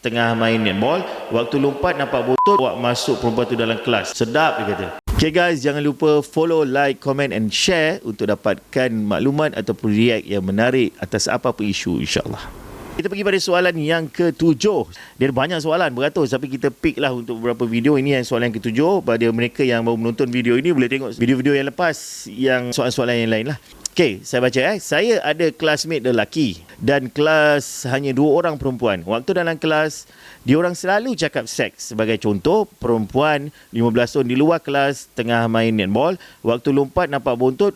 Tengah main netball, waktu lompat nampak botol, bawa masuk perempuan tu dalam kelas. Sedap, dia kata. Okay guys, jangan lupa follow, like, comment and share untuk dapatkan maklumat ataupun react yang menarik atas apa-apa isu, insyaAllah. Kita pergi pada soalan yang ke-7. Dia ada banyak soalan, beratus, tapi kita pick lah untuk beberapa video. Ini yang soalan yang ke-7. Pada mereka yang baru menonton video ini, boleh tengok video-video yang lepas, yang soalan-soalan yang lain lah. Okay, saya baca. Saya ada classmate lelaki dan kelas hanya 2 orang perempuan. Waktu dalam kelas, diorang selalu cakap seks. Sebagai contoh, perempuan 15 tahun di luar kelas tengah main netball. Waktu lompat nampak bontot.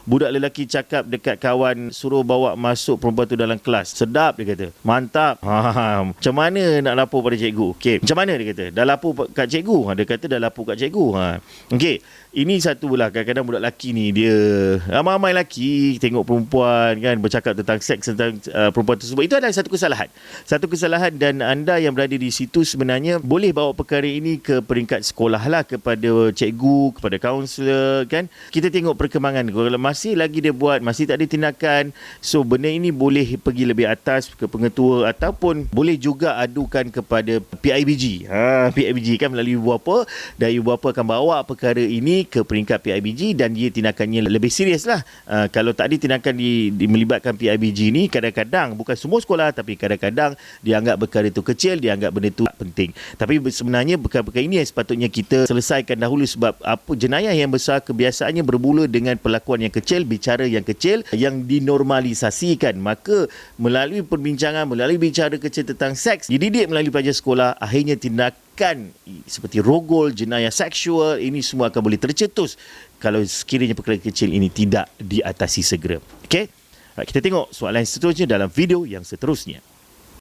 Budak lelaki cakap dekat kawan, suruh bawa masuk perempuan tu dalam kelas. Sedap, dia kata. Mantap. Macam mana nak lapor pada cikgu? Okay, macam mana dia kata? Dah lapor kat cikgu? Dia kata dah lapor kat cikgu. Okay, ini satu lah. Kadang-kadang budak lelaki ni, dia ramai-ramai lelaki tengok perempuan kan, bercakap tentang seks tentang perempuan tersebut. Itu adalah satu kesalahan. Satu kesalahan, dan anda yang berada di situ sebenarnya boleh bawa perkara ini ke peringkat sekolah lah, kepada cikgu, kepada kaunselor kan. Kita tengok perkembangan. Kalau masih lagi dia buat, masih tak ada tindakan, so benda ini boleh pergi lebih atas ke pengetua, ataupun boleh juga adukan kepada PIBG. PIBG kan melalui ibu bapa, dan ibu bapa akan bawa perkara ini ke peringkat PIBG dan dia tindakannya lebih serius lah. Kalau tak ada tindakan melibatkan PIBG ni, kadang-kadang bukan semua sekolah, tapi kadang-kadang dianggap perkara itu kecil, dianggap benda itu penting. Tapi sebenarnya perkara-perkara ini yang sepatutnya kita selesaikan dahulu, sebab apa jenayah yang besar kebiasaannya bermula dengan perlakuan yang kecil, bicara yang kecil yang dinormalisasikan. Maka melalui perbincangan, melalui bicara kecil tentang seks, dididik melalui pelajar sekolah, akhirnya tindakan seperti rogol, jenayah seksual, ini semua akan boleh tercetus kalau sekiranya perkara kecil ini tidak diatasi segera. Okey? Kita tengok soalan seterusnya dalam video yang seterusnya.